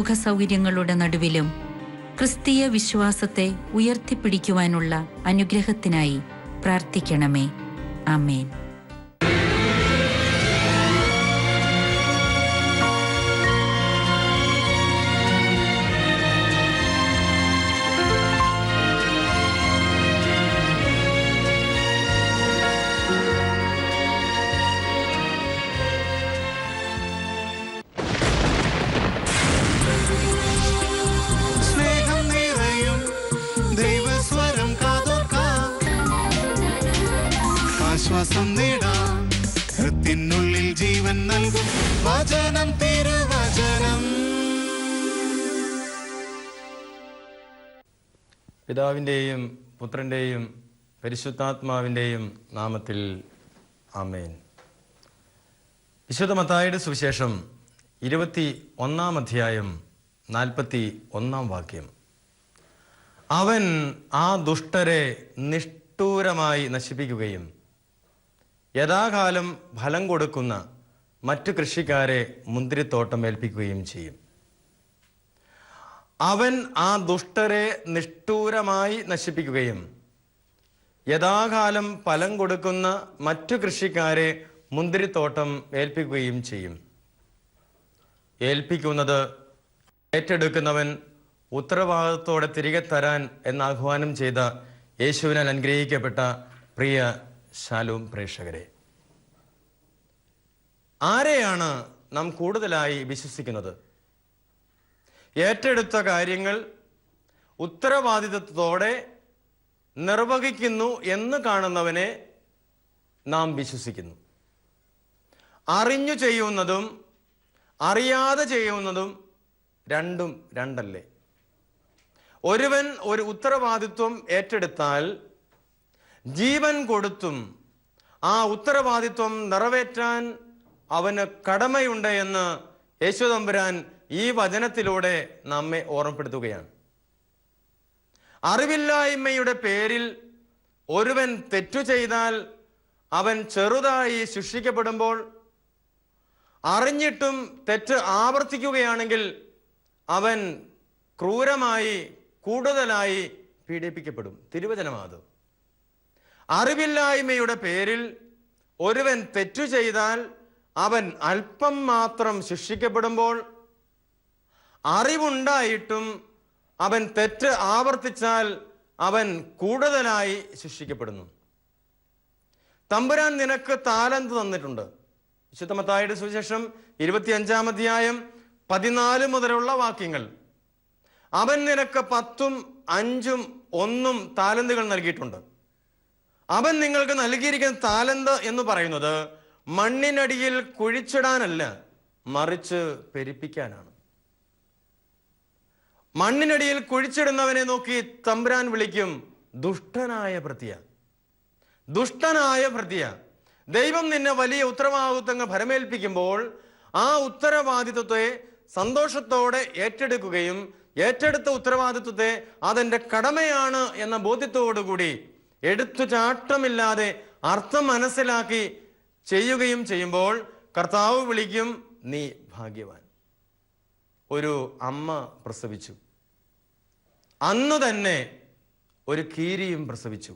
സുഖസൗകര്യങ്ങളുടെ നടുവിലും ക്രിസ്തീയ വിശ്വാസത്തെ ഉയർത്തിപ്പിടിക്കുവാനുള്ള അനുഗ്രഹത്തിനായി പ്രാർത്ഥിക്കണമേ. ആമേൻ. ആശ്വാസം നേടാം, ഹൃത്തിനുള്ളിൽ ജീവൻ നൽകും വചനം, തിരുവചനം. പിതാവിൻ്റെയും പുത്രൻ്റെയും പരിശുദ്ധാത്മാവിൻ്റെയും നാമത്തിൽ ആമേൻ. വിശുദ്ധ മത്തായിയുടെ സുവിശേഷം 21-ാം അധ്യായം 41-ാം വാക്യം. അവൻ ആ ദുഷ്ടരെ നിഷ്ഠൂരമായി നശിപ്പിക്കുകയും യഥാകാലം ഫലം കൊടുക്കുന്ന മറ്റു കൃഷിക്കാരെ മുന്തിരിത്തോട്ടം ഏൽപ്പിക്കുകയും ചെയ്യും. അവൻ ആ ദുഷ്ടരെ നിഷ്ഠൂരമായി നശിപ്പിക്കുകയും യഥാകാലം ഫലം കൊടുക്കുന്ന മറ്റു കൃഷിക്കാരെ മുന്തിരിത്തോട്ടം ഏൽപ്പിക്കുകയും ചെയ്യും. ഏൽപ്പിക്കുന്നത് ഏറ്റെടുക്കുന്നവൻ ഉത്തരവാദിത്തോടെ തിരികെ തരാൻ എന്നാഹ്വാനം ചെയ്ത യേശുവിനാൽ അനുഗ്രഹിക്കപ്പെട്ട പ്രിയ ശാലോം പ്രേക്ഷകരെ, ആരെയാണ് നാം കൂടുതലായി വിശ്വസിക്കുന്നത്? ഏറ്റെടുത്ത കാര്യങ്ങൾ ഉത്തരവാദിത്വത്തോടെ നിർവഹിക്കുന്നു എന്ന് കാണുന്നവനെ നാം വിശ്വസിക്കുന്നു. അറിഞ്ഞു ചെയ്യുന്നതും അറിയാതെ ചെയ്യുന്നതും രണ്ടും രണ്ടല്ലേ? ഒരുവൻ ഒരു ഉത്തരവാദിത്വം ഏറ്റെടുത്താൽ ജീവൻ കൊടുത്തും ആ ഉത്തരവാദിത്വം നിറവേറ്റാൻ അവന് കടമയുണ്ട് എന്ന് യേശുതമ്പുരാൻ ഈ വചനത്തിലൂടെ നമ്മെ ഓർമ്മപ്പെടുത്തുകയാണ്. അറിവില്ലായ്മയുടെ പേരിൽ ഒരുവൻ തെറ്റു ചെയ്താൽ അവൻ ചെറുതായി ശിക്ഷിക്കപ്പെടുമ്പോൾ, അറിഞ്ഞിട്ടും തെറ്റ് ആവർത്തിക്കുകയാണെങ്കിൽ അവൻ ക്രൂരമായി കൂടുതലായി പീഡിപ്പിക്കപ്പെടും. തിരുവചനമാത്. അറിവില്ലായ്മയുടെ പേരിൽ ഒരുവൻ തെറ്റു ചെയ്താൽ അവൻ അല്പം മാത്രം ശിക്ഷിക്കപ്പെടുമ്പോൾ, അറിവുണ്ടായിട്ടും അവൻ തെറ്റ് ആവർത്തിച്ചാൽ അവൻ കൂടുതലായി ശിക്ഷിക്കപ്പെടുന്നു. തമ്പുരാൻ നിനക്ക് താലന്ത് തന്നിട്ടുണ്ട്. വിശുദ്ധ മത്തായിയുടെ സുവിശേഷം 25-ാം അധ്യായം 14 മുതലുള്ള വാക്യങ്ങൾ. അവൻ നിനക്ക് 10, 5, 1 താലന്തുകൾ നൽകിയിട്ടുണ്ട്. അവൻ നിങ്ങൾക്ക് നൽകിയിരിക്കുന്ന താലന്ത് എന്ന് പറയുന്നത് മണ്ണിനടിയിൽ കുഴിച്ചിടാനല്ല, മറിച്ച് പെരുപ്പിക്കാനാണ്. മണ്ണിനടിയിൽ കുഴിച്ചിടുന്നവനെ നോക്കി തമ്പുരാൻ വിളിക്കും, ദുഷ്ടനായ ഭൃത്യ, ദുഷ്ടനായ ഭൃത്യ. ദൈവം നിന്നെ വലിയ ഉത്തരവാദിത്വങ്ങൾ ഭരമേൽപ്പിക്കുമ്പോൾ ആ ഉത്തരവാദിത്വത്തെ സന്തോഷത്തോടെ ഏറ്റെടുക്കുകയും ഏറ്റെടുത്ത ഉത്തരവാദിത്വത്തെ അതെന്റെ കടമയാണ് എന്ന ബോധ്യത്തോടുകൂടി എടുത്തുചാട്ടമില്ലാതെ അർത്ഥം മനസ്സിലാക്കി ചെയ്യുകയും ചെയ്യുമ്പോൾ കർത്താവ് വിളിക്കും, നീ ഭാഗ്യവാൻ. ഒരു അമ്മ പ്രസവിച്ചു. അന്ന് തന്നെ ഒരു കീരിയും പ്രസവിച്ചു.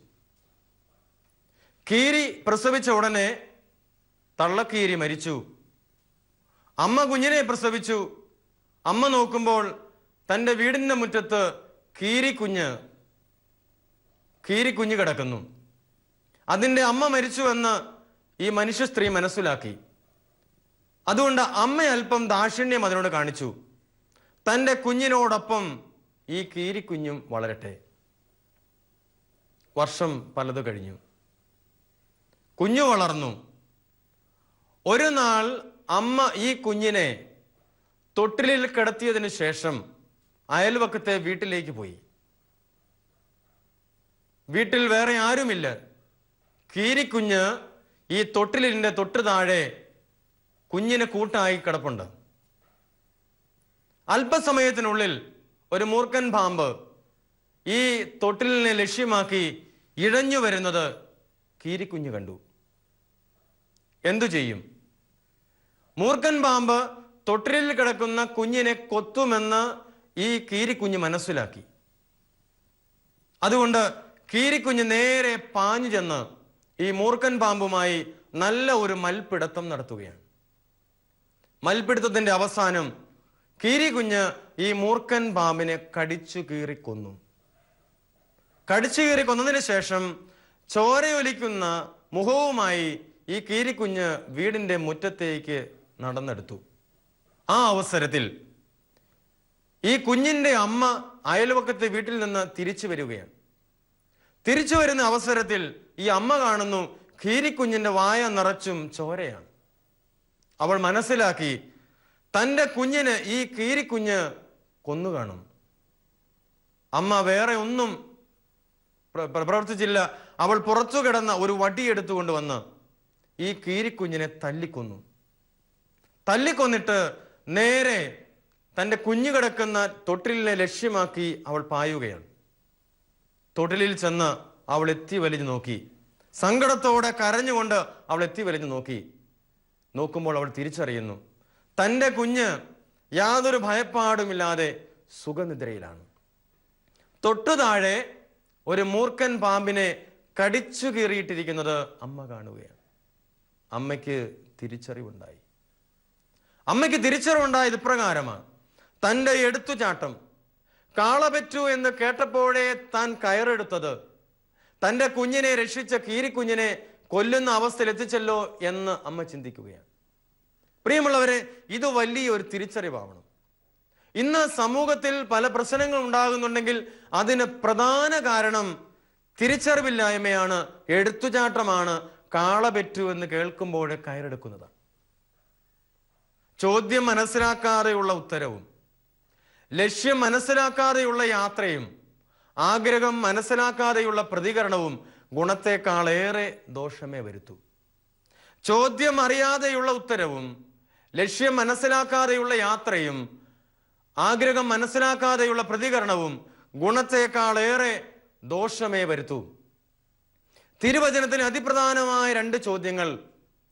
കീരി പ്രസവിച്ച ഉടനെ തള്ളക്കീരി മരിച്ചു. അമ്മ കുഞ്ഞിനെ പ്രസവിച്ചു. അമ്മ നോക്കുമ്പോൾ തൻ്റെ വീടിൻ്റെ മുറ്റത്ത് കീരിക്കുഞ്ഞ് കിടക്കുന്നു. അതിൻ്റെ അമ്മ മരിച്ചുവെന്ന് ഈ മനുഷ്യ സ്ത്രീ മനസ്സിലാക്കി. അതുകൊണ്ട് അമ്മ അല്പം ദാക്ഷിണ്യം അതിനോട് കാണിച്ചു. തൻ്റെ കുഞ്ഞിനോടൊപ്പം ഈ കീരിക്കുഞ്ഞും വളരട്ടെ. വർഷം പലത് കഴിഞ്ഞു. കുഞ്ഞു വളർന്നു. ഒരു നാൾ അമ്മ ഈ കുഞ്ഞിനെ തൊട്ടിലിൽ കിടത്തിയതിനു ശേഷം അയൽവക്കത്തെ വീട്ടിലേക്ക് പോയി. വീട്ടിൽ വേറെ ആരുമില്ല. കീരിക്കുഞ്ഞ് ഈ തൊട്ടിലിന്റെ തൊട്ടു താഴെ കുഞ്ഞിന് കൂട്ടായി കിടപ്പുണ്ട്. അല്പസമയത്തിനുള്ളിൽ ഒരു മൂർഖൻ പാമ്പ് ഈ തൊട്ടിലിനെ ലക്ഷ്യമാക്കി ഇഴഞ്ഞു വരുന്നത് കീരിക്കുഞ്ഞ് കണ്ടു. എന്തു ചെയ്യും? മൂർഖൻ പാമ്പ് തൊട്ടിലിൽ കിടക്കുന്ന കുഞ്ഞിനെ കൊത്തുമെന്ന് ഈ കീരിക്കുഞ്ഞ് മനസ്സിലാക്കി. അതുകൊണ്ട് കീരിക്കുഞ്ഞ് നേരെ പാഞ്ഞു ചെന്ന് ഈ മൂർഖൻ പാമ്പുമായി നല്ല ഒരു മൽപ്പിടുത്തം നടത്തുകയാണ്. മൽപ്പിടുത്തത്തിന്റെ അവസാനം കീരിക്കുഞ്ഞ് ഈ മൂർഖൻ പാമ്പിനെ കടിച്ചു കീറിക്കൊന്നു. കടിച്ചു കീറിക്കൊന്നതിന് ശേഷം ചോരയൊലിക്കുന്ന മുഖവുമായി ഈ കീരിക്കുഞ്ഞ് വീടിന്റെ മുറ്റത്തേക്ക് നടന്നെടുത്തു. ആ അവസരത്തിൽ ഈ കുഞ്ഞിന്റെ അമ്മ അയൽവക്കത്തെ വീട്ടിൽ നിന്ന് തിരിച്ചു വരികയാണ്. തിരിച്ചു വരുന്ന അവസരത്തിൽ ഈ അമ്മ കാണുന്നു കീരിക്കുഞ്ഞിന്റെ വായ നിറച്ചും ചോരയാണ്. അവൾ മനസ്സിലാക്കി തൻ്റെ കുഞ്ഞിന് ഈ കീരിക്കുഞ്ഞ് കൊന്നു കാണും. അമ്മ വേറെ ഒന്നും പ്രവർത്തിച്ചില്ല. അവൾ പുറത്തു കിടന്ന ഒരു വടിയെടുത്തുകൊണ്ട് വന്ന് ഈ കീരിക്കുഞ്ഞിനെ തല്ലിക്കൊന്നു. തല്ലിക്കൊന്നിട്ട് നേരെ തൻ്റെ കുഞ്ഞു കിടക്കുന്ന തൊട്ടിലിനെ ലക്ഷ്യമാക്കി അവൾ പായുകയാണ്. തൊട്ടിലിൽ ചെന്ന് അവൾ എത്തി വലിഞ്ഞു നോക്കി. സങ്കടത്തോടെ കരഞ്ഞുകൊണ്ട് അവൾ എത്തി വലിഞ്ഞു നോക്കി. നോക്കുമ്പോൾ അവൾ തിരിച്ചറിയുന്നു തൻ്റെ കുഞ്ഞ് യാതൊരു ഭയപ്പാടുമില്ലാതെ സുഖനിദ്രയിലാണ്. തൊട്ടു താഴെ ഒരു മൂർഖൻ പാമ്പിനെ കടിച്ചു കീറിയിട്ടിരിക്കുന്നത് അമ്മ കാണുകയാണ്. അമ്മയ്ക്ക് തിരിച്ചറിവുണ്ടായി. അമ്മയ്ക്ക് തിരിച്ചറിവുണ്ടായത് ഇപ്രകാരമാണ്. തൻ്റെ എടുത്തുചാട്ടം കാളപറ്റു എന്ന് കേട്ടപ്പോഴേ താൻ കയറെടുത്തത് തൻ്റെ കുഞ്ഞിനെ രക്ഷിച്ച കീരിക്കുഞ്ഞിനെ കൊല്ലുന്ന അവസ്ഥയിൽ എത്തിച്ചല്ലോ എന്ന് അമ്മ ചിന്തിക്കുകയാണ്. പ്രിയമുള്ളവരെ, ഇത് വലിയൊരു തിരിച്ചറിവാവണം. ഇന്ന് സമൂഹത്തിൽ പല പ്രശ്നങ്ങൾ ഉണ്ടാകുന്നുണ്ടെങ്കിൽ അതിന് പ്രധാന കാരണം തിരിച്ചറിവില്ലായ്മയാണ്, എടുത്തുചാട്ടമാണ്, കാളപറ്റു എന്ന് കേൾക്കുമ്പോൾ കയറെടുക്കുന്നത്. ചോദ്യം മനസ്സിലാക്കാതെയുള്ള ഉത്തരവും ലക്ഷ്യം മനസ്സിലാക്കാതെയുള്ള യാത്രയും ആഗ്രഹം മനസ്സിലാക്കാതെയുള്ള പ്രതികരണവും ഗുണത്തെക്കാളേറെ ദോഷമേ വരുത്തൂ. ചോദ്യം അറിയാതെയുള്ള ഉത്തരവും ലക്ഷ്യം മനസ്സിലാക്കാതെയുള്ള യാത്രയും ആഗ്രഹം മനസ്സിലാക്കാതെയുള്ള പ്രതികരണവും ഗുണത്തെക്കാളേറെ ദോഷമേ വരുത്തൂ. തിരുവചനത്തിന് അതിപ്രധാനമായ 2 ചോദ്യങ്ങൾ.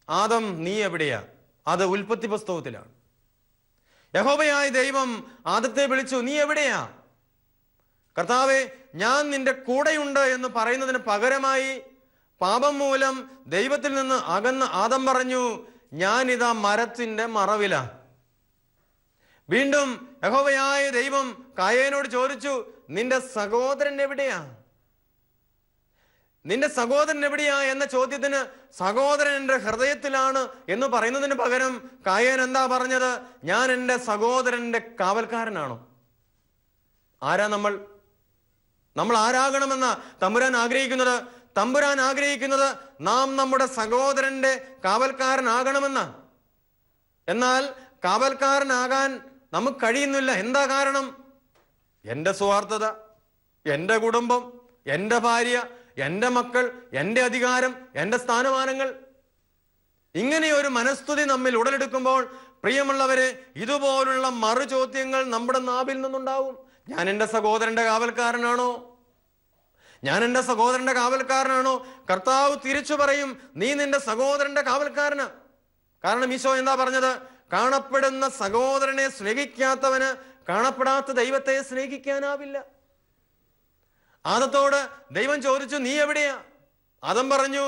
ആദം, നീ എവിടെയാ? അത് ഉൽപ്പത്തി പുസ്തകത്തിലാണ്. യഹോവയായ ദൈവം ആദത്തെ വിളിച്ചു, നീ എവിടെയാ? കർത്താവേ, ഞാൻ നിന്റെ കൂടെയുണ്ട് എന്ന് പറയുന്നതിന് പകരമായി പാപം മൂലം ദൈവത്തിൽ നിന്ന് അകന്ന ആദം പറഞ്ഞു, ഞാനിതാ മരത്തിന്റെ മറവില. വീണ്ടും യഹോവയായ ദൈവം കായേനോട് ചോദിച്ചു, നിന്റെ സഹോദരൻ എവിടെയാ? നിന്റെ സഹോദരൻ എവിടെയാ എന്ന ചോദ്യത്തിന് സഹോദരൻ എൻ്റെ ഹൃദയത്തിലാണ് എന്ന് പറയുന്നതിന് പകരം കായേൻ എന്താ പറഞ്ഞത്? ഞാൻ എൻ്റെ സഹോദരന്റെ കാവൽക്കാരനാണോ? ആരാ നമ്മൾ? നമ്മൾ ആരാകണമെന്ന തമ്പുരാൻ ആഗ്രഹിക്കുന്നത്? തമ്പുരാൻ ആഗ്രഹിക്കുന്നത് നാം നമ്മുടെ സഹോദരന്റെ കാവൽക്കാരനാകണമെന്ന്. എന്നാൽ കാവൽക്കാരനാകാൻ നമുക്ക് കഴിയുന്നില്ല. എന്താ കാരണം? എൻ്റെ സ്വാർത്ഥത, എൻ്റെ കുടുംബം, എൻ്റെ ഭാര്യ, എൻ്റെ മക്കൾ, എൻ്റെ അധികാരം, എൻ്റെ സ്ഥാനമാനങ്ങൾ. ഇങ്ങനെയൊരു മനസ്തുതി നമ്മിൽ ഉടലെടുക്കുമ്പോൾ പ്രിയമുള്ളവരെ, ഇതുപോലുള്ള മറുചോദ്യങ്ങൾ നമ്മുടെ നാവിൽ നിന്നുണ്ടാവും. ഞാൻ എൻ്റെ സഹോദരന്റെ കാവൽക്കാരനാണോ? ഞാൻ എൻ്റെ സഹോദരന്റെ കാവൽക്കാരനാണോ? കർത്താവ് തിരിച്ചു പറയും, നീ നിന്റെ സഹോദരന്റെ കാവൽക്കാരനാ. കാരണം ഈശോ എന്താ പറഞ്ഞത്? കാണപ്പെടുന്ന സഹോദരനെ സ്നേഹിക്കാത്തവന് കാണപ്പെടാത്ത ദൈവത്തെ സ്നേഹിക്കാനാവില്ല. ആദത്തോട് ദൈവം ചോദിച്ചു, നീ എവിടെയാ? ആദം പറഞ്ഞു,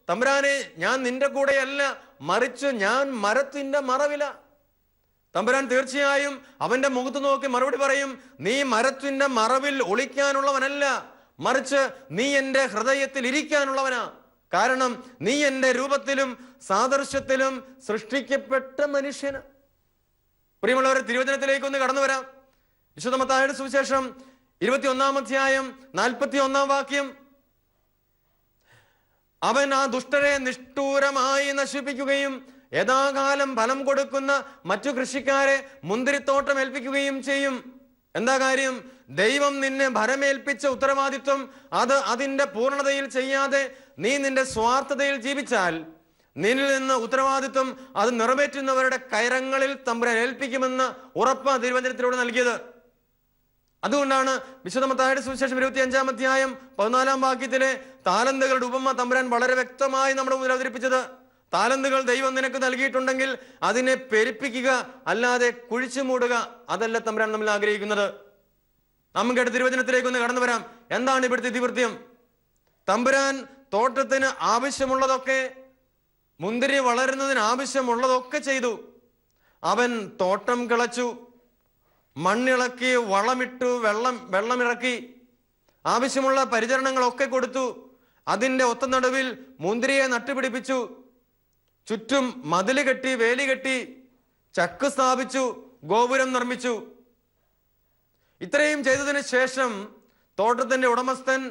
തമ്പുരാനെ, ഞാൻ നിന്റെ കൂടെയല്ല, മറിച്ച് ഞാൻ മരത്തിന്റെ മറവില. തമ്പുരാൻ തീർച്ചയായും അവന്റെ മുഖത്ത് നോക്കി മറുപടി പറയും, നീ മരത്തിന്റെ മറവിൽ ഒളിക്കാനുള്ളവനല്ല, മറിച്ച് നീ എൻ്റെ ഹൃദയത്തിൽ ഇരിക്കാനുള്ളവനാ. കാരണം നീ എൻ്റെ രൂപത്തിലും സാദൃശ്യത്തിലും സൃഷ്ടിക്കപ്പെട്ട മനുഷ്യന്. പ്രിയമുള്ളവരെ, തിരുവചനത്തിലേക്ക് ഒന്ന് കടന്നു വരാം. വിശുദ്ധ മത്തായിയുടെ സുവിശേഷം 21-ാം അധ്യായം 41-ാം വാക്യം. അവൻ ആ ദുഷ്ടരെ നിഷ്ഠൂരമായി നശിപ്പിക്കുകയും യഥാകാലം ഫലം കൊടുക്കുന്ന മറ്റു കൃഷിക്കാരെ മുന്തിരിത്തോട്ടം ഏൽപ്പിക്കുകയും ചെയ്യും. എന്താ കാര്യം? ദൈവം നിന്നെ ഭരമേൽപ്പിച്ച ഉത്തരവാദിത്വം അത് അതിന്റെ പൂർണ്ണതയിൽ ചെയ്യാതെ നീ നിന്റെ സ്വാർത്ഥതയിൽ ജീവിച്ചാൽ നിന്നിൽ നിന്ന് ഉത്തരവാദിത്വം അത് നിറവേറ്റുന്നവരുടെ കൈരങ്ങളിൽ തമ്പുരാൻ ഏൽപ്പിക്കുമെന്ന് ഉറപ്പ് തിരുവചനത്തിലൂടെ നൽകിയത്. അതുകൊണ്ടാണ് വിശുദ്ധ മത്തായിയുടെ സുവിശേഷം 25-ാം അധ്യായം 14-ാം വാക്യത്തിലെ താലന്തുകളുടെ ഉപമ തമ്പുരാൻ വളരെ വ്യക്തമായി നമ്മുടെ മുന്നിൽ അവതരിപ്പിച്ചത്. താലന്തുകൾ ദൈവം നിനക്ക് നൽകിയിട്ടുണ്ടെങ്കിൽ അതിനെ പെരുപ്പിക്കുക, അല്ലാതെ കുഴിച്ചു മൂടുക, അതല്ല തമ്പുരാൻ നമ്മൾ ആഗ്രഹിക്കുന്നത്. നമുക്ക് തിരുവചനത്തിലേക്ക് ഒന്ന് കടന്നു വരാം. എന്താണ് ഇവിടുത്തെ ഇതിവൃത്യം? തമ്പുരാൻ തോട്ടത്തിന് ആവശ്യമുള്ളതൊക്കെ, മുന്തിരി വളരുന്നതിന് ആവശ്യമുള്ളതൊക്കെ ചെയ്തു. അവൻ തോട്ടം കിളച്ചു, മണ്ണിളക്കി, വളമിട്ടു, വെള്ളമിറക്കി, ആവശ്യമുള്ള പരിചരണങ്ങളൊക്കെ കൊടുത്തു. അതിൻ്റെ ഒത്ത നടുവിൽ മുന്തിരിയെ നട്ടുപിടിപ്പിച്ചു. ചുറ്റും മതില് കെട്ടി, വേലി കെട്ടി, ചക്ക് സ്ഥാപിച്ചു, ഗോപുരം നിർമ്മിച്ചു. ഇത്രയും ചെയ്തതിന് ശേഷം തോട്ടത്തിന്റെ ഉടമസ്ഥൻ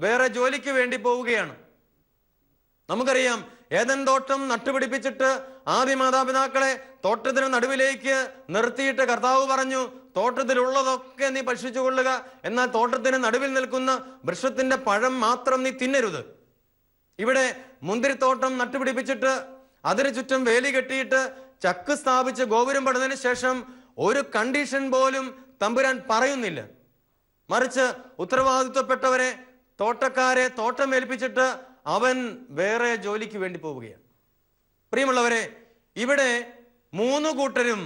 വേറെ ജോലിക്ക് വേണ്ടി പോവുകയാണ്. നമുക്കറിയാം, ഏദൻ തോട്ടം നട്ടുപിടിപ്പിച്ചിട്ട് ആദ്യ മാതാപിതാക്കളെ തോട്ടത്തിന് നടുവിലേക്ക് നിർത്തിയിട്ട് കർത്താവ് പറഞ്ഞു, തോട്ടത്തിലുള്ളതൊക്കെ നീ ഭക്ഷിച്ചു കൊള്ളുക, എന്നാൽ തോട്ടത്തിന് നടുവിൽ നിൽക്കുന്ന വൃക്ഷത്തിന്റെ പഴം മാത്രം നീ തിന്നരുത്. ഇവിടെ മുന്തിരിത്തോട്ടം നട്ടുപിടിപ്പിച്ചിട്ട് അതിന് ചുറ്റും വേലി കെട്ടിയിട്ട് ചക്ക് സ്ഥാപിച്ച് ഗോപുരം പണിതതിന് ശേഷം ഒരു കണ്ടീഷൻ പോലും തമ്പുരാൻ പറയുന്നില്ല. മറിച്ച് ഉത്തരവാദിത്വപ്പെട്ടവരെ, തോട്ടക്കാരെ തോട്ടം ഏൽപ്പിച്ചിട്ട് അവൻ വേറെ ജോലിക്ക് വേണ്ടി പോവുകയാണ്. പ്രിയമുള്ളവരെ, ഇവിടെ 3 കൂട്ടരും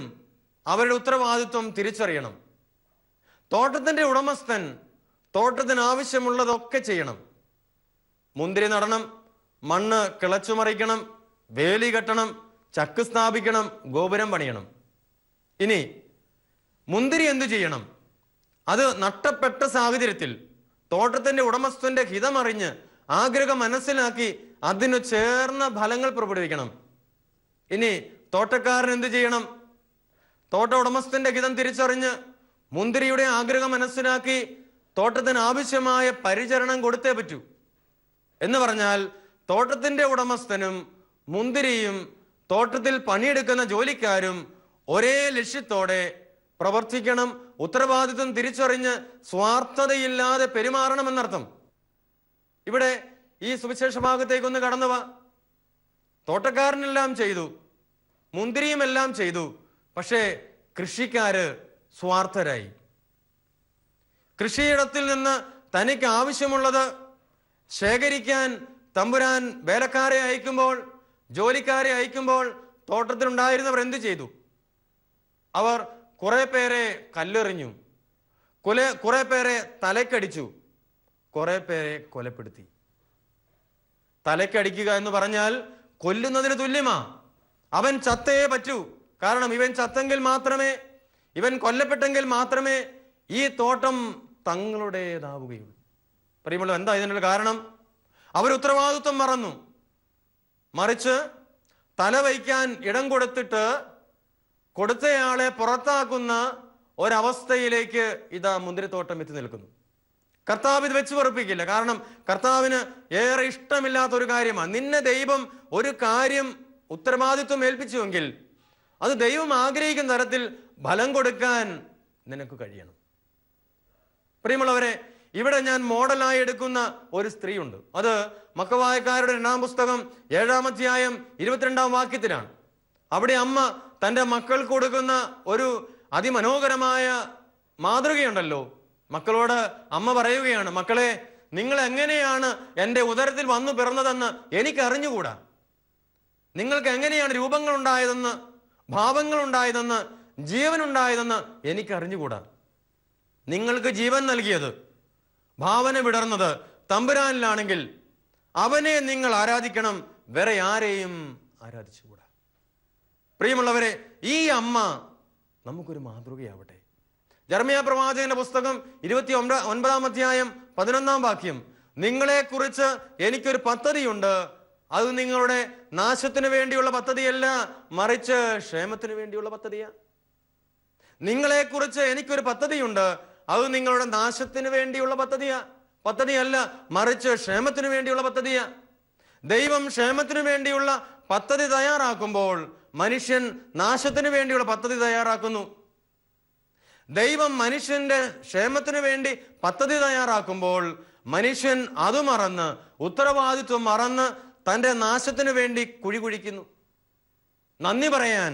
അവരുടെ ഉത്തരവാദിത്വം തിരിച്ചറിയണം. തോട്ടത്തിന്റെ ഉടമസ്ഥൻ തോട്ടത്തിന് ആവശ്യമുള്ളതൊക്കെ ചെയ്യണം. മുന്തിരി നടണം, മണ്ണ് കിളച്ചു മറിക്കണം, വേലി കെട്ടണം, ചക്ക് സ്ഥാപിക്കണം, ഗോപുരം പണിയണം. ഇനി മുന്തിരി എന്തു ചെയ്യണം? അത് നഷ്ടപ്പെട്ട സാഹചര്യത്തിൽ തോട്ടത്തിന്റെ ഉടമസ്ഥന്റെ ഹിതമറിഞ്ഞ് ആഗ്രഹം മനസ്സിലാക്കി അതിനു ചേർന്ന ഫലങ്ങൾ പുറപ്പെടുവിക്കണം. ഇനി തോട്ടക്കാരൻ എന്തു ചെയ്യണം? തോട്ട ഉടമസ്ഥന്റെ ഹിതം തിരിച്ചറിഞ്ഞ് മുന്തിരിയുടെ ആഗ്രഹം മനസ്സിലാക്കി തോട്ടത്തിന് ആവശ്യമായ പരിചരണം കൊടുത്തേ പറ്റൂ. എന്ന് പറഞ്ഞാൽ തോട്ടത്തിന്റെ ഉടമസ്ഥനും മുന്തിരിയും തോട്ടത്തിൽ പണിയെടുക്കുന്ന ജോലിക്കാരും ഒരേ ലക്ഷ്യത്തോടെ പ്രവർത്തിക്കണം. ഉത്തരവാദിത്വം തിരിച്ചറിഞ്ഞ് സ്വാർത്ഥതയില്ലാതെ പെരുമാറണമെന്നർത്ഥം. ഇവിടെ ഈ സുവിശേഷ ഭാഗത്തേക്കൊന്ന് കടന്നുവാ. തോട്ടക്കാരനെല്ലാം ചെയ്തു, മുന്തിരിയും എല്ലാം ചെയ്തു, പക്ഷേ കൃഷിക്കാര് സ്വാർത്ഥരായി. കൃഷിയിടത്തിൽ നിന്ന് തനിക്ക് ആവശ്യമുള്ളത് ശേഖരിക്കാൻ തമ്പുരാൻ വേലക്കാരെ അയക്കുമ്പോൾ, ജോലിക്കാരെ അയക്കുമ്പോൾ തോട്ടത്തിലുണ്ടായിരുന്നവർ എന്തു ചെയ്തു? അവർ കുറെ പേരെ കല്ലെറിഞ്ഞു, കുറെ പേരെ തലക്കടിച്ചു, കുറെ പേരെ കൊലപ്പെടുത്തി. തലക്കടിക്കുക എന്ന് പറഞ്ഞാൽ കൊല്ലുന്നതിന് തുല്യമാ. അവൻ ചത്തേ പറ്റൂ. കാരണം ഇവൻ ചത്തെങ്കിൽ മാത്രമേ, ഇവൻ കൊല്ലപ്പെട്ടെങ്കിൽ മാത്രമേ ഈ തോട്ടം തങ്ങളുടേതാവുകയുള്ളൂ. പറയുമ്പോൾ എന്താ ഇതിനുള്ള കാരണം? അവർ ഉത്തരവാദിത്വം മറന്നു. മറിച്ച് തല വയ്ക്കാൻ ഇടം കൊടുത്തിട്ട് കൊടുത്തയാളെ പുറത്താക്കുന്ന ഒരവസ്ഥയിലേക്ക് ഇതാ മുന്തിരിത്തോട്ടം എത്തി നിൽക്കുന്നു. കർത്താവ് ഇത് വെച്ച് വെറുപ്പിക്കില്ല. കാരണം കർത്താവിന് ഏറെ ഇഷ്ടമില്ലാത്ത ഒരു കാര്യമാണ്. നിന്നെ ദൈവം ഒരു കാര്യം ഉത്തരവാദിത്വം ഏൽപ്പിച്ചുവെങ്കിൽ അത് ദൈവം ആഗ്രഹിക്കുന്ന തരത്തിൽ ഫലം കൊടുക്കാൻ നിനക്ക് കഴിയണം. പ്രിയമുള്ളവരെ, ഇവിടെ ഞാൻ മോഡലായി എടുക്കുന്ന ഒരു സ്ത്രീയുണ്ട്. അത് മക്കവായക്കാരുടെ 2-ാം പുസ്തകം 7-ാം അധ്യായം 22-ാം വാക്യത്തിലാണ്. അവിടെ അമ്മ തൻ്റെ മക്കൾക്ക് കൊടുക്കുന്ന ഒരു അതിമനോഹരമായ മാതൃകയുണ്ടല്ലോ. മക്കളോട് അമ്മ പറയുകയാണ്, മക്കളെ, നിങ്ങൾ എങ്ങനെയാണ് എൻ്റെ ഉദരത്തിൽ വന്നു പിറന്നതെന്ന് എനിക്ക് അറിഞ്ഞുകൂടാ. നിങ്ങൾക്ക് എങ്ങനെയാണ് രൂപങ്ങൾ ഉണ്ടായതെന്ന്, ഭാവങ്ങൾ ഉണ്ടായതെന്ന്, ജീവൻ ഉണ്ടായതെന്ന് എനിക്ക് അറിഞ്ഞുകൂടാ. നിങ്ങൾക്ക് ജീവൻ നൽകിയത്, ഭാവന വിടർന്നത് തമ്പുരാനിലാണെങ്കിൽ അവനെ നിങ്ങൾ ആരാധിക്കണം, വേറെ ആരെയും ആരാധിച്ചുകൂടാ. പ്രിയമുള്ളവരെ, ഈ അമ്മ നമുക്കൊരു മാതൃകയാവട്ടെ. ജെറമ്യാ പ്രവാചകന്റെ പുസ്തകം 29-ാം അധ്യായം 11-ാം വാക്യം, നിങ്ങളെക്കുറിച്ച് എനിക്കൊരു പദ്ധതിയുണ്ട്, അത് നിങ്ങളുടെ നാശത്തിന് വേണ്ടിയുള്ള പദ്ധതിയല്ല, മറിച്ച് ക്ഷേമത്തിന് വേണ്ടിയുള്ള പദ്ധതിയാ. നിങ്ങളെക്കുറിച്ച് എനിക്കൊരു പദ്ധതിയുണ്ട്, അത് നിങ്ങളുടെ നാശത്തിന് വേണ്ടിയുള്ള പദ്ധതിയല്ല, മറിച്ച് ക്ഷേമത്തിന് വേണ്ടിയുള്ള പദ്ധതിയാ. ദൈവം ക്ഷേമത്തിന് വേണ്ടിയുള്ള പദ്ധതി തയ്യാറാക്കുമ്പോൾ മനുഷ്യൻ നാശത്തിന് വേണ്ടിയുള്ള പദ്ധതി തയ്യാറാക്കുന്നു. ദൈവം മനുഷ്യന്റെ ക്ഷേമത്തിന് വേണ്ടി പദ്ധതി തയ്യാറാക്കുമ്പോൾ മനുഷ്യൻ അത് മറന്ന്, ഉത്തരവാദിത്വം മറന്ന് തൻ്റെ നാശത്തിന് വേണ്ടി കുഴി കുഴിക്കുന്നു. നന്ദി പറയാൻ,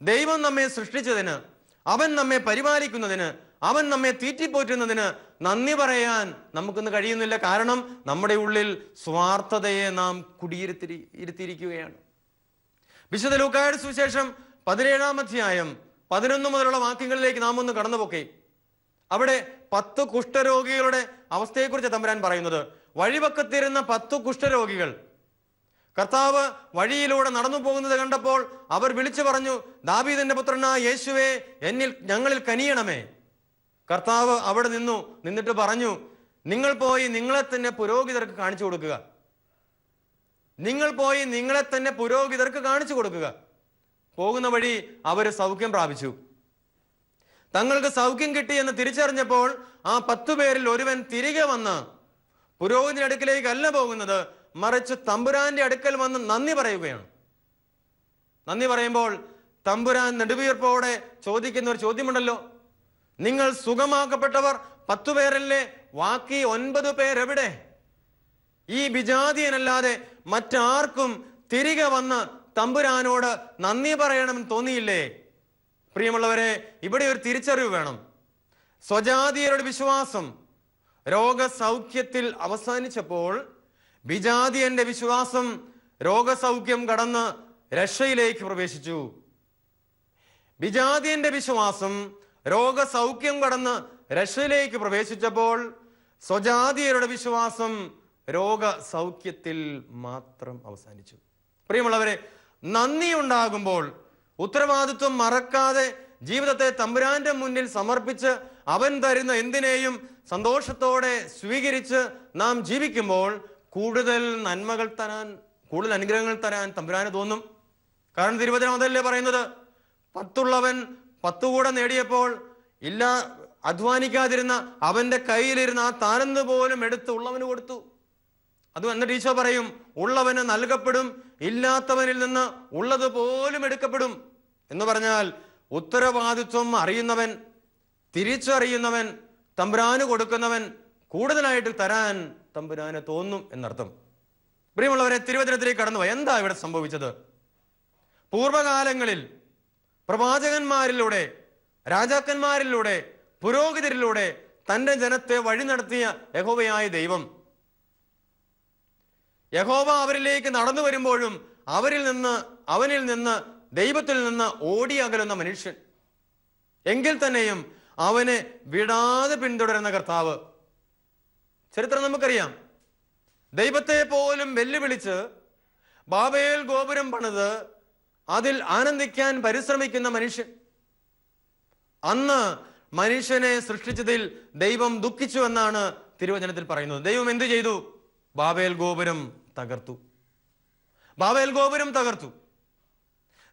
ദൈവം നമ്മെ സൃഷ്ടിച്ചതിന്, അവൻ നമ്മെ പരിപാലിക്കുന്നതിന്, അവൻ നമ്മെ തീറ്റിപ്പോറ്റുന്നതിന് നന്ദി പറയാൻ നമുക്കൊന്ന് കഴിയുന്നില്ല. കാരണം നമ്മുടെ ഉള്ളിൽ സ്വാർത്ഥതയെ നാം ഇരുത്തിയിരിക്കുകയാണ്. വിശുദ്ധ ലൂക്കായുടെ സുവിശേഷം 17-ാം അധ്യായം 11 മുതലുള്ള വാക്യങ്ങളിലേക്ക് നാം ഒന്ന് കടന്നുപോക്കേ. അവിടെ 10 കുഷ്ഠരോഗികളുടെ അവസ്ഥയെക്കുറിച്ച് തമ്പുരാൻ പറയുന്നത്. വഴിവക്കത്തിരുന്ന 10 കുഷ്ഠരോഗികൾ കർത്താവ് വഴിയിലൂടെ നടന്നു പോകുന്നത് കണ്ടപ്പോൾ അവർ വിളിച്ചു പറഞ്ഞു, ദാവീദിന്റെ പുത്രനായ യേശുവേ, ഞങ്ങളിൽ കനിയണമേ. കർത്താവ് അവിടെ നിന്നിട്ട് പറഞ്ഞു, നിങ്ങൾ പോയി നിങ്ങളെ തന്നെ പുരോഹിതർക്ക് കാണിച്ചു കൊടുക്കുക. നിങ്ങൾ പോയി നിങ്ങളെ തന്നെ പുരോഹിതർക്ക് കാണിച്ചു കൊടുക്കുക. പോകുന്ന വഴി അവര് സൗഖ്യം പ്രാപിച്ചു. തങ്ങൾക്ക് സൗഖ്യം കിട്ടി എന്ന് തിരിച്ചറിഞ്ഞപ്പോൾ ആ 10 പേരിൽ ഒരുവൻ തിരികെ വന്ന് പുരോഹിതന്റെ അടുക്കിലേക്കല്ല പോകുന്നത്, മറിച്ച് തമ്പുരാന്റെ അടുക്കൽ വന്ന് നന്ദി പറയുകയാണ്. നന്ദി പറയുമ്പോൾ തമ്പുരാൻ നെടുവീർപ്പോടെ ചോദിക്കുന്ന ഒരു ചോദ്യമുണ്ടല്ലോ, നിങ്ങൾ സുഖമാക്കപ്പെട്ടവർ 10 പേരല്ലേ, ബാക്കി 9 പേരെവിടെ? ഈ വിജാതിയനല്ലാതെ മറ്റാർക്കും തിരികെ വന്ന് തമ്പുരാനോട് നന്ദി പറയണമെന്ന് തോന്നിയില്ലേ? പ്രിയമുള്ളവരെ, ഇവിടെ ഒരു തിരിച്ചറിവ് വേണം. സ്വജാതീയരുടെ വിശ്വാസം രോഗസൗഖ്യത്തിൽ അവസാനിച്ചപ്പോൾ വിജാതിയന്റെ വിശ്വാസം രോഗസൗഖ്യം കടന്ന് രക്ഷയിലേക്ക് പ്രവേശിച്ചു. വിജാതിയന്റെ വിശ്വാസം രോഗസൗഖ്യം കടന്ന് രക്ഷയിലേക്ക് പ്രവേശിച്ചപ്പോൾ സ്വജാതീയരുടെ വിശ്വാസം രോഗസൗഖ്യത്തിൽ മാത്രം അവസാനിച്ചു. പ്രിയമുള്ളവരെ, നന്ദി ഉണ്ടാകുമ്പോൾ ഉത്തരവാദിത്വം മറക്കാതെ ജീവിതത്തെ തമ്പുരാന്റെ മുന്നിൽ സമർപ്പിച്ച് അവൻ തരുന്ന എന്തിനേയും സന്തോഷത്തോടെ സ്വീകരിച്ച് നാം ജീവിക്കുമ്പോൾ കൂടുതൽ നന്മകൾ തരാൻ, കൂടുതൽ അനുഗ്രഹങ്ങൾ തരാൻ തമ്പുരാന് തോന്നും. കാരണം തിരുവചനം അതല്ലേ പറയുന്നത്, 10 10 കൂടെ നേടിയപ്പോൾ അധ്വാനിക്കാതിരുന്ന അവന്റെ കയ്യിലിരുന്ന ആ താലന്ത് പോലും എടുത്ത് ഉള്ളവന് കൊടുത്തു. അത് എന്നിട്ട് ഈശോ പറയും, ഉള്ളവന് നൽകപ്പെടും, ഇല്ലാത്തവനിൽ നിന്ന് ഉള്ളത് പോലും എടുക്കപ്പെടും എന്ന് പറഞ്ഞാൽ ഉത്തരവാദിത്വം അറിയുന്നവൻ, തിരിച്ചറിയുന്നവൻ, തമ്പുരാന് കൊടുക്കുന്നവൻ കൂടുതലായിട്ട് തരാൻ തമ്പുരാന് തോന്നും എന്നർത്ഥം. പ്രിയമുള്ളവരെ, തിരുവചനത്തിലേക്ക് കടന്നുപോയി. എന്താ ഇവിടെ സംഭവിച്ചത്? പൂർവകാലങ്ങളിൽ പ്രവാചകന്മാരിലൂടെ, രാജാക്കന്മാരിലൂടെ, പുരോഹിതരിലൂടെ തന്റെ ജനത്തെ വഴി നടത്തിയ യഹോവയായ ദൈവം, യഹോവ അവരിലേക്ക് നടന്നു വരുമ്പോഴും അവനിൽ നിന്ന് ദൈവത്തിൽ നിന്ന് ഓടി അകലുന്ന മനുഷ്യൻ, എങ്കിൽ തന്നെയും അവനെ വിടാതെ പിന്തുടരുന്ന കർത്താവ്. ചരിത്രം നമുക്കറിയാം. ദൈവത്തെ പോലും വെല്ലുവിളിച്ച് ബാബേൽ ഗോപുരം പണിത് അതിൽ ആനന്ദിക്കാൻ പരിശ്രമിക്കുന്ന മനുഷ്യൻ. അന്ന് മനുഷ്യനെ സൃഷ്ടിച്ചതിൽ ദൈവം ദുഃഖിച്ചു എന്നാണ് തിരുവചനത്തിൽ പറയുന്നത്. ദൈവം എന്ത് ചെയ്തു? ബാബേൽ ഗോപുരം തകർത്തു. ബാബേൽ ഗോപുരം തകർത്തു.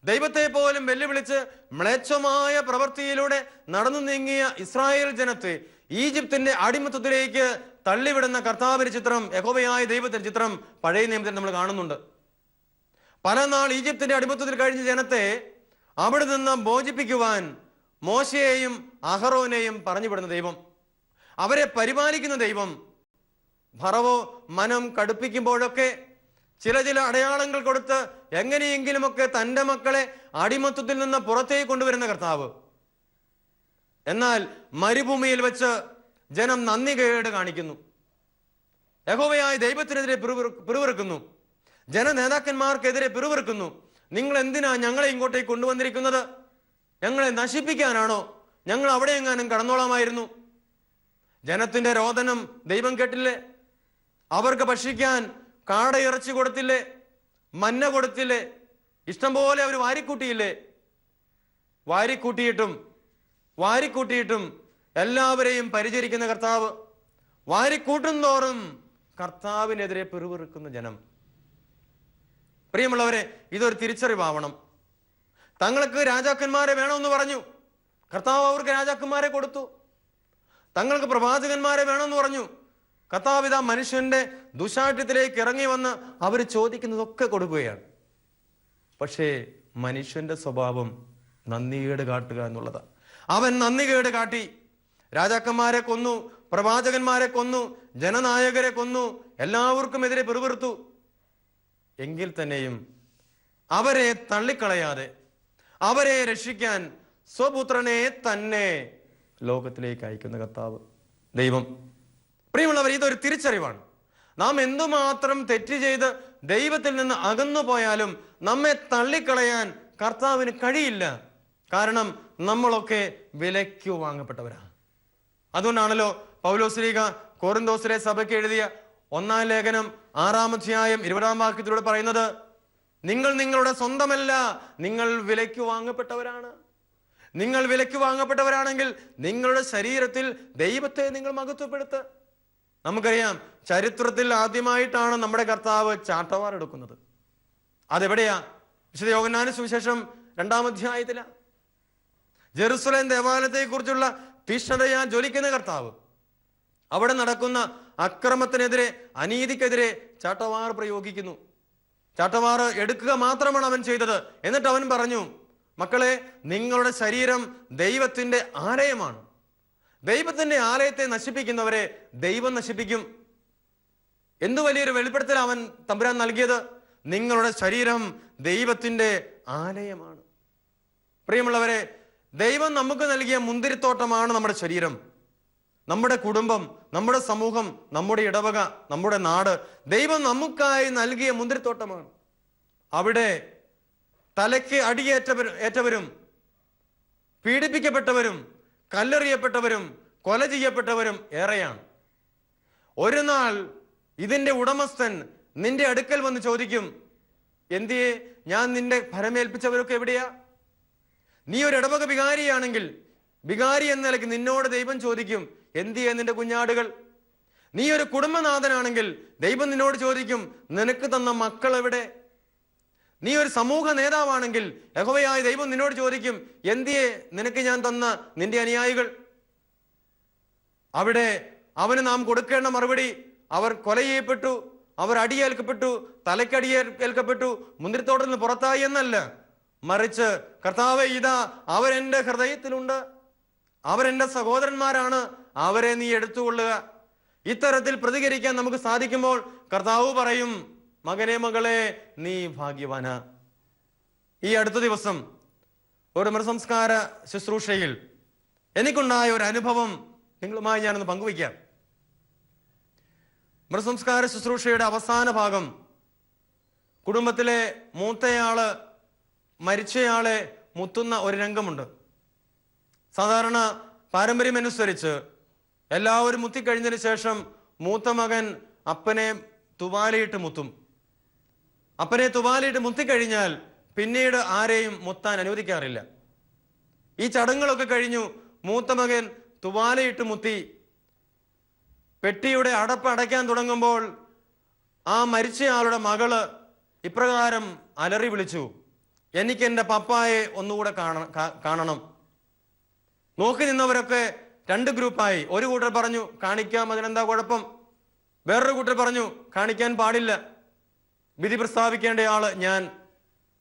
ദൈവത്തെ പോലും വെല്ലുവിളിച്ച് മ്ലേച്ഛമായ പ്രവൃത്തിയിലൂടെ നടന്നു നീങ്ങിയ ഇസ്രായേൽ ജനത്തെ ഈജിപ്തിന്റെ അടിമത്തത്തിലേക്ക് തള്ളിവിടുന്ന കർത്താവിന്റെ ചിത്രം, യഹോവയായ ദൈവത്തിന്റെ ചിത്രം പഴയ നിയമത്തിൽ നമ്മൾ കാണുന്നുണ്ട്. പല നാൾ ഈജിപ്തിന്റെ അടിമത്തത്തിൽ കഴിഞ്ഞ ജനത്തെ അവിടെ നിന്ന് മോചിപ്പിക്കുവാൻ മോശയെയും അഹറോനെയും പറഞ്ഞുവിടുന്ന ദൈവം, അവരെ പരിപാലിക്കുന്ന ദൈവം, ഫറവോ മനം കടുപ്പിക്കുമ്പോഴൊക്കെ ചില അടയാളങ്ങൾ കൊടുത്ത് എങ്ങനെയെങ്കിലുമൊക്കെ തൻ്റെ മക്കളെ അടിമത്തത്തിൽ നിന്ന് പുറത്തേക്ക് കൊണ്ടുവരുന്ന കർത്താവ്. എന്നാൽ മരുഭൂമിയിൽ വെച്ച് ജനം നന്ദികേട് കാണിക്കുന്നു, യഹോവയായ ദൈവത്തിനെതിരെ പിറുവിറുക്കുന്നു, ജനനേതാക്കന്മാർക്കെതിരെ പിറുവിറുക്കുന്നു. നിങ്ങൾ എന്തിനാ ഞങ്ങളെ ഇങ്ങോട്ടേക്ക് കൊണ്ടുവന്നിരിക്കുന്നത്? ഞങ്ങളെ നശിപ്പിക്കാനാണോ? ഞങ്ങൾ അവിടെ എങ്ങാനും കടന്നോളാമായിരുന്നു. ജനത്തിന്റെ രോദനം ദൈവം കേട്ടില്ലേ? അവർക്ക് ഭക്ഷിക്കാൻ കാടയിറച്ചി കൊടുത്തില്ലേ? മന്ന കൊടുത്തില്ലേ? ഇഷ്ടം പോലെ അവർ വാരിക്കൂട്ടിയില്ലേ? വാരിക്കൂട്ടിയിട്ടും എല്ലാവരെയും പരിചരിക്കുന്ന കർത്താവ്, വാരിക്കൂട്ടും തോറും കർത്താവിനെതിരെ പിറുപിറുക്കുന്ന ജനം. പ്രിയമുള്ളവരെ, ഇതൊരു തിരിച്ചറിവാവണം. തങ്ങൾക്ക് രാജാക്കന്മാരെ വേണമെന്ന് പറഞ്ഞു, കർത്താവ് അവർക്ക് രാജാക്കന്മാരെ കൊടുത്തു. തങ്ങൾക്ക് പ്രവാചകന്മാരെ വേണമെന്ന് പറഞ്ഞു, കർത്താവ് ഇതാ മനുഷ്യന്റെ ദുശാഠ്യത്തിലേക്ക് ഇറങ്ങി വന്ന് അവർ ചോദിക്കുന്നതൊക്കെ കൊടുക്കുകയാണ്. പക്ഷേ മനുഷ്യന്റെ സ്വഭാവം നന്ദികേട് കാട്ടുക എന്നുള്ളതാണ്. അവൻ നന്ദികേട് കാട്ടി, രാജാക്കന്മാരെ കൊന്നു, പ്രവാചകന്മാരെ കൊന്നു, ജനനായകരെ കൊന്നു, എല്ലാവർക്കും എതിരെ പിറുപിറുത്തു. എങ്കിൽ തന്നെയും അവരെ തള്ളിക്കളയാതെ അവരെ രക്ഷിക്കാൻ സ്വപുത്രനെ തന്നെ ലോകത്തിലേക്ക് അയക്കുന്ന കർത്താവ് ദൈവം. പ്രിയമുള്ളവർ, ഇതൊരു തിരിച്ചറിവാണ്. നാം എന്തുമാത്രം തെറ്റ് ചെയ്ത് ദൈവത്തിൽ നിന്ന് അകന്നു പോയാലും നമ്മെ തള്ളിക്കളയാൻ കർത്താവിന് കഴിയില്ല. കാരണം നമ്മളൊക്കെ വിലയ്ക്ക് വാങ്ങപ്പെട്ടവരാണ്. അതുകൊണ്ടാണല്ലോ പൗലോസ്ലീഹ കൊറിന്തോസിലെ സഭയ്ക്ക് എഴുതിയ 1-ാം ലേഖനം 6-ാം അധ്യായം 20-ാം വാക്യത്തിലൂടെ പറയുന്നത്, നിങ്ങൾ നിങ്ങളുടെ സ്വന്തമല്ല, നിങ്ങൾ വിലയ്ക്ക് വാങ്ങപ്പെട്ടവരാണ്. നിങ്ങൾ വിലയ്ക്ക് വാങ്ങപ്പെട്ടവരാണെങ്കിൽ നിങ്ങളുടെ ശരീരത്തിൽ ദൈവത്തെ നിങ്ങൾ മഹത്വപ്പെടുത്തുക. നമുക്കറിയാം, ചരിത്രത്തിൽ ആദ്യമായിട്ടാണ് നമ്മുടെ കർത്താവ് ചാട്ടവാർ എടുക്കുന്നത്. അതെവിടെയാ? വിശുദ്ധ യോഹന്നാന്റെ സുവിശേഷം 2-ാം അധ്യായത്തിലാ. ജെറുസലേം ദേവാലയത്തെ കുറിച്ചുള്ള തീഷ്ണതയാ ജ്വലിക്കുന്ന കർത്താവ് അവിടെ നടക്കുന്ന അക്രമത്തിനെതിരെ, അനീതിക്കെതിരെ ചാട്ടവാർ പ്രയോഗിക്കുന്നു. ചാട്ടവാർ എടുക്കുക മാത്രമാണ് അവൻ ചെയ്തത്. എന്നിട്ട് അവൻ പറഞ്ഞു, മക്കളെ, നിങ്ങളുടെ ശരീരം ദൈവത്തിന്റെ ആലയമാണ്. ദൈവത്തിന്റെ ആലയത്തെ നശിപ്പിക്കുന്നവരെ ദൈവം നശിപ്പിക്കും. എന്തു വലിയൊരു വെളിപ്പെടുത്തൽ അവൻ തമ്പുരാൻ നൽകിയത്! നിങ്ങളുടെ ശരീരം ദൈവത്തിന്റെ ആലയമാണ്. പ്രിയമുള്ളവരെ, ദൈവം നമുക്ക് നൽകിയ മുന്തിരിത്തോട്ടമാണ് നമ്മുടെ ശരീരം, നമ്മുടെ കുടുംബം, നമ്മുടെ സമൂഹം, നമ്മുടെ ഇടവക, നമ്മുടെ നാട്. ദൈവം നമുക്കായി നൽകിയ മുന്തിരിത്തോട്ടമാണ്. അവിടെ തലയ്ക്ക് ഏറ്റവരും പീഡിപ്പിക്കപ്പെട്ടവരും കല്ലെറിയപ്പെട്ടവരും കൊല ചെയ്യപ്പെട്ടവരും ഏറെയാണ്. ഒരു നാൾ ഇതിന്റെ ഉടമസ്ഥൻ നിന്റെ അടുക്കൽ വന്ന് ചോദിക്കും, എന്തിയെ ഞാൻ നിന്റെ ഭരമേൽപ്പിച്ചവരൊക്കെ എവിടെയാ? നീ ഒരു ഇടവക വികാരിയാണെങ്കിൽ വികാരി എന്ന നിലയ്ക്ക് നിന്നോട് ദൈവം ചോദിക്കും, എന്തിയെ നിന്റെ കുഞ്ഞാടുകൾ? നീ ഒരു കുടുംബനാഥനാണെങ്കിൽ ദൈവം നിന്നോട് ചോദിക്കും, നിനക്ക് തന്ന മക്കൾ എവിടെ? നീ ഒരു സമൂഹ നേതാവാണെങ്കിൽ യഹോവയായ ദൈവം നിന്നോട് ചോദിക്കും, എന്തിയെ നിനക്ക് ഞാൻ തന്ന നിന്റെ അനുയായികൾ? അവിടെ അവന് നാം കൊടുക്കേണ്ട മറുപടി, അവർ കൊല ചെയ്യപ്പെട്ടു, അവർ അടിയേൽക്കപ്പെട്ടു, തലക്കടിയേൽക്കപ്പെട്ടു, മുന്തിരിത്തോട്ടത്തിൽ നിന്ന് പുറത്തായി എന്നല്ല. മറിച്ച്, കർത്താവേ, ഇതാ അവരെന്റെ ഹൃദയത്തിലുണ്ട്, അവരെന്റെ സഹോദരന്മാരാണ്, അവരെ നീ എടുത്തുകൊള്ളുക. ഇത്തരത്തിൽ പ്രതികരിക്കാൻ നമുക്ക് സാധിക്കുമ്പോൾ കർത്താവ് പറയും, മകനെ, മകളെ, നീ ഭാഗ്യവാന. ഈ അടുത്ത ദിവസം ഒരു മൃതസംസ്കാര ശുശ്രൂഷയിൽ എനിക്കുണ്ടായ ഒരു അനുഭവം നിങ്ങളുമായി ഞാനൊന്ന് പങ്കുവയ്ക്കാം. മൃതസംസ്കാര ശുശ്രൂഷയുടെ അവസാന ഭാഗം, കുടുംബത്തിലെ മൂത്തയാള് മരിച്ചയാളെ മുത്തുന്ന ഒരു രംഗമുണ്ട്. സാധാരണ പാരമ്പര്യമനുസരിച്ച് എല്ലാവരും മുത്തിക്കഴിഞ്ഞതിന് ശേഷം മൂത്ത മകൻ അപ്പനെ തുവാലയിട്ട് മുത്തും. അപ്പനെ തുവാലയിട്ട് മുത്തിക്കഴിഞ്ഞാൽ പിന്നീട് ആരെയും മുത്താൻ അനുവദിക്കാറില്ല. ഈ ചടങ്ങുകളൊക്കെ കഴിഞ്ഞു. മൂത്ത മകൻ തുവാലയിട്ട് മുത്തി പെട്ടിയുടെ അടപ്പ് അടയ്ക്കാൻ തുടങ്ങുമ്പോൾ ആ മരിച്ചയാളുടെ മകള് ഇപ്രകാരം അലറി വിളിച്ചു, എനിക്ക് എൻ്റെ പപ്പായെ ഒന്നുകൂടെ കാണണം. നോക്കി നിന്നവരൊക്കെ രണ്ട് ഗ്രൂപ്പായി. ഒരു കൂട്ടർ പറഞ്ഞു, കാണിക്കാം, അതിനെന്താ കുഴപ്പം. വേറൊരു കൂട്ടർ പറഞ്ഞു, കാണിക്കാൻ പാടില്ല, വിധി പ്രസ്താവിക്കേണ്ടയാള്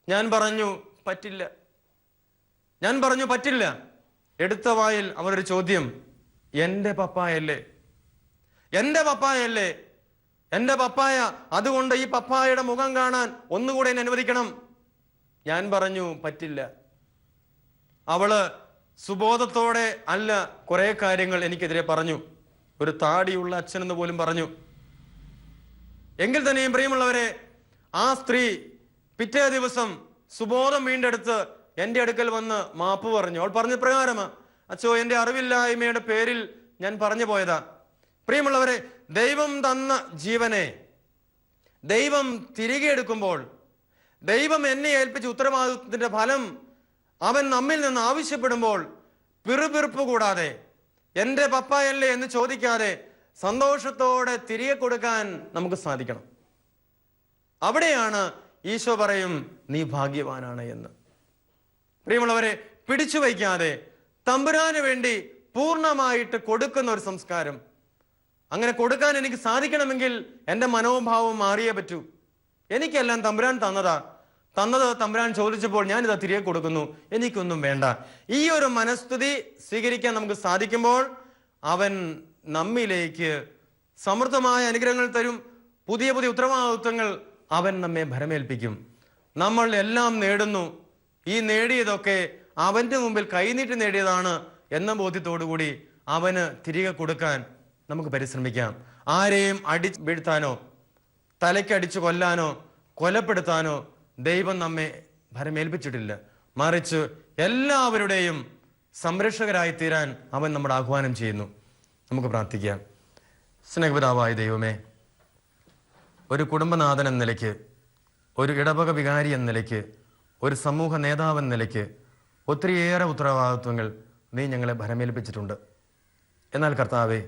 ഞാൻ പറഞ്ഞു പറ്റില്ല. ഞാൻ പറഞ്ഞു പറ്റില്ല. എടുത്ത വായിൽ അവരൊരു ചോദ്യം, എൻ്റെ പപ്പായല്ലേ, എൻ്റെ പപ്പായല്ലേ, എൻ്റെ പപ്പായ, അതുകൊണ്ട് ഈ പപ്പായയുടെ മുഖം കാണാൻ ഒന്നുകൂടെ എന്നെ അനുവദിക്കണം. ഞാൻ പറഞ്ഞു പറ്റില്ല. അവള് സുബോധത്തോടെ അല്ല കുറെ കാര്യങ്ങൾ എനിക്കെതിരെ പറഞ്ഞു. ഒരു താടിയുള്ള അച്ഛനെന്ന് പോലും പറഞ്ഞു. എങ്കിൽ തന്നെയും പ്രിയമുള്ളവരെ, ആ സ്ത്രീ പിറ്റേ ദിവസം സുബോധം വീണ്ടെടുത്ത് എൻ്റെ അടുക്കൽ വന്ന് മാപ്പ് പറഞ്ഞു. അവൾ പറഞ്ഞ പ്രകാരമാ, അച്ചോ, എൻ്റെ അറിവില്ലായ്മയുടെ പേരിൽ ഞാൻ പറഞ്ഞു പോയതാ. പ്രിയമുള്ളവരെ, ദൈവം തന്ന ജീവനെ ദൈവം തിരികെ എടുക്കുമ്പോൾ, ദൈവം എന്നെ ഏൽപ്പിച്ച ഉത്തരവാദിത്വത്തിന്റെ ഫലം അവൻ നമ്മിൽ നിന്ന് ആവശ്യപ്പെടുമ്പോൾ പിറുപിറുപ്പ് കൂടാതെ, എൻ്റെ പപ്പായല്ലേ എന്ന് ചോദിക്കാതെ സന്തോഷത്തോടെ തിരികെ കൊടുക്കാൻ നമുക്ക് സാധിക്കണം. അവിടെയാണ് ഈശോ പറയും, നീ ഭാഗ്യവാനാണ് എന്ന്. പ്രിയമുള്ളവരെ, പിടിച്ചു വയ്ക്കാതെ തമ്പുരാന് വേണ്ടി പൂർണ്ണമായിട്ട് കൊടുക്കുന്ന ഒരു സംസ്കാരം, അങ്ങനെ കൊടുക്കാൻ എനിക്ക് സാധിക്കണമെങ്കിൽ എൻ്റെ മനോഭാവം മാറിയേ പറ്റൂ. എനിക്കെല്ലാം തമ്പുരാൻ തന്നത് തമ്പുരാൻ ചോദിച്ചപ്പോൾ ഞാനിതാ തിരികെ കൊടുക്കുന്നു, എനിക്കൊന്നും വേണ്ട. ഈ ഒരു മനസ്ഥിതി സ്വീകരിക്കാൻ നമുക്ക് സാധിക്കുമ്പോൾ അവൻ നമ്മിലേക്ക് സമൃദ്ധമായ അനുഗ്രഹങ്ങൾ തരും. പുതിയ പുതിയ ഉത്തരവാദിത്വങ്ങൾ അവൻ നമ്മെ ഭരമേൽപ്പിക്കും. നമ്മൾ എല്ലാം നേടുന്നു, ഈ നേടിയതൊക്കെ അവന്റെ മുമ്പിൽ കൈനീട്ടി നേടിയതാണ് എന്ന ബോധ്യത്തോടുകൂടി അവന് തിരികെ കൊടുക്കാൻ നമുക്ക് പരിശ്രമിക്കാം. ആരെയും അടിച്ച് വീഴ്ത്താനോ തലയ്ക്കടിച്ച് കൊല്ലാനോ കൊലപ്പെടുത്താനോ ദൈവം നമ്മെ ഭരമേൽപ്പിച്ചിട്ടില്ല. മറിച്ച് എല്ലാവരുടെയും സംരക്ഷകരായി തീരാൻ അവൻ നമ്മുടെ ആഹ്വാനം ചെയ്യുന്നു. നമുക്ക് പ്രാർത്ഥിക്കാം. സ്നേഹപിതാവായ ദൈവമേ, ഒരു കുടുംബനാഥൻ എന്ന നിലയ്ക്ക്, ഒരു ഇടവക വികാരി എന്ന നിലയ്ക്ക്, ഒരു സമൂഹ നേതാവ് എന്ന നിലയ്ക്ക് ഒത്തിരിയേറെ ഉത്തരവാദിത്വങ്ങൾ നീ ഞങ്ങളെ ഭരമേൽപ്പിച്ചിട്ടുണ്ട്. എന്നാൽ കർത്താവെ,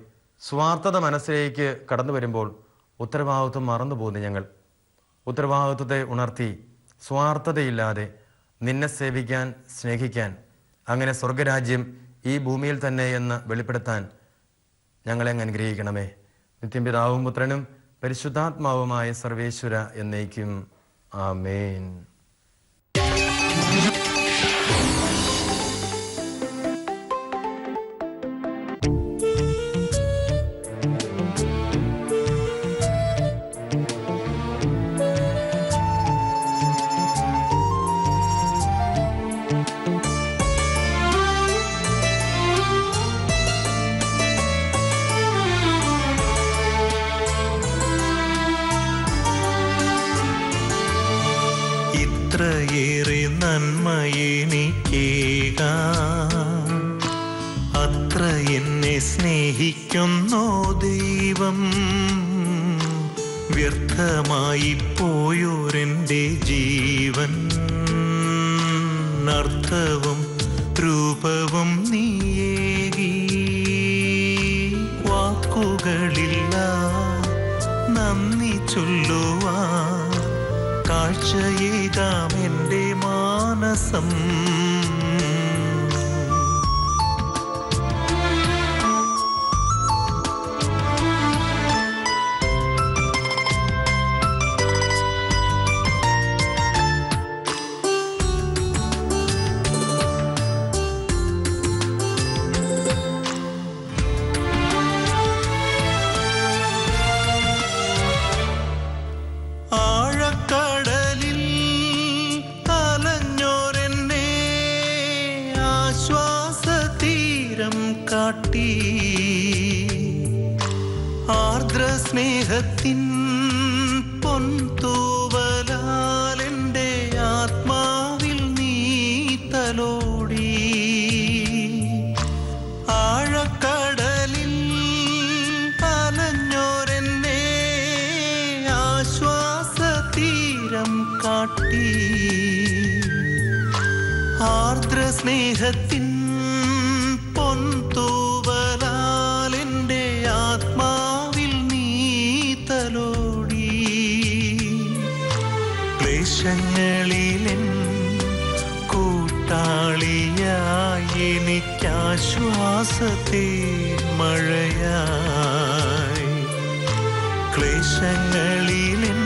സ്വാർത്ഥത മനസ്സിലേക്ക് കടന്നു വരുമ്പോൾ ഉത്തരവാദിത്വം മറന്നു പോകുന്നു. ഞങ്ങൾ ഉത്തരവാദിത്വത്തെ ഉണർത്തി സ്വാർത്ഥതയില്ലാതെ നിന്നെ സേവിക്കാൻ, സ്നേഹിക്കാൻ, അങ്ങനെ സ്വർഗരാജ്യം ഈ ഭൂമിയിൽ തന്നെ എന്ന് വെളിപ്പെടുത്താൻ ഞങ്ങളെ അങ്ങ് അനുഗ്രഹിക്കണമേ. നിത്യം പിതാവും പുത്രനും പരിശുദ്ധാത്മാവുമായ സർവേശ്വര എന്നേക്കും. ആമേൻ. ഇത്രയേറെ നന്മയെനിക്കേകാൻ അത്ര എന്നെ സ്നേഹിക്കുന്നോ ദൈവം. വ്യർത്ഥമായി പോയോരെൻ്റെ ജീവൻ അർത്ഥവും രൂപവും നീയേകി. വാക്കുകളില്ല നന്ദി ചൊല്ലുവാൻ കാഴ്ചയേകാം എൻ്റെ മാനസം. ആഴക്കടലിൽ അലഞ്ഞോരെന്നെ ആശ്വാസതീരം കാട്ടി. ആർദ്ര സ്നേഹത്തിൻ പൊൻതൂവലാൽ എൻ്റെ ആത്മാവിൽ നീ തലോടി. ആഴക്കടലിൽ അലഞ്ഞോരെന്നെ ആശ്വാസതീരം കാട്ടി. ആർദ്ര സ്നേഹത്തിൻ പൊൻതൂവലാൽ എൻ്റെ ആത്മാവിൽ നീ തലോടി. ക്ലേശങ്ങളിലെൻ കൂട്ടാളിയായി എനിക്കാശ്വാസത്തെ മഴയായി. ക്ലേശങ്ങളിലെൻ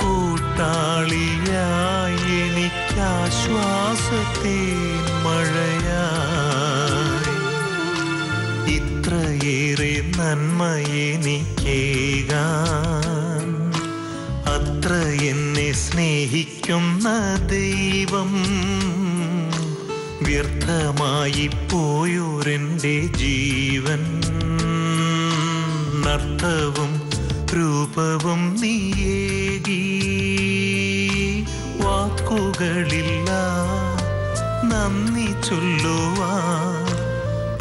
കൂട്ടാളിയായി എനിക്കാശ്വാസത്തെ മഴയായി. ഇത്രയേറെ നന്മയെനിക്കേകാൻ അത്ര എന്നെ സ്നേഹിക്കുന്ന ദൈവം. വ്യർത്ഥമായി പോയോരെൻ്റെ ജീവൻ അർത്ഥവും രൂപവും നീയേകി. വാക്കുകളില്ല നന്ദി ചൊല്ലുവാൻ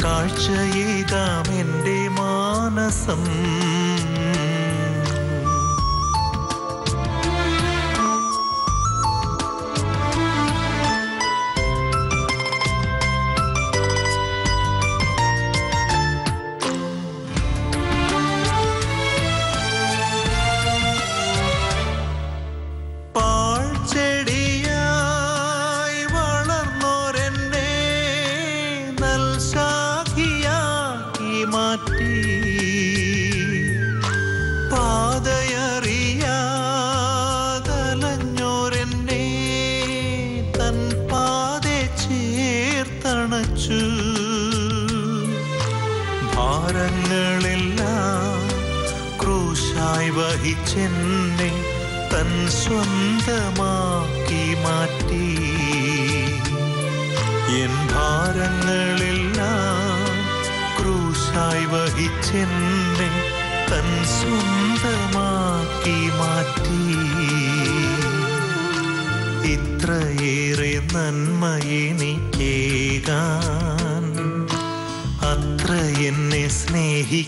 കാഴ്ചയേകാം എൻ്റെ മാനസം. പാഴ്ചെടിയായി വളർന്നോരെന്നെ നൽശാഖിയാക്കി മാറ്റി. പാതയറിയാതലഞ്ഞോരെന്നെ തൻ പാതെ ചേർത്തണച്ചു. ഭാരങ്ങളെല്ലാം ക്രൂശായി വഹിച്ചെന്നെ തൻ സ്വന്തമാക്കി മാറ്റി. എൻ ഭാരങ്ങളെല്ലാം ക്രൂശ ക്രൂശായി വഹിച്ചെന്നെ തൻ സ്വന്തമാക്കി മാറ്റി. ഇത്രയേറെ നന്മയെനിക്കേകാൻ അത്ര എന്നെ സ്നേഹി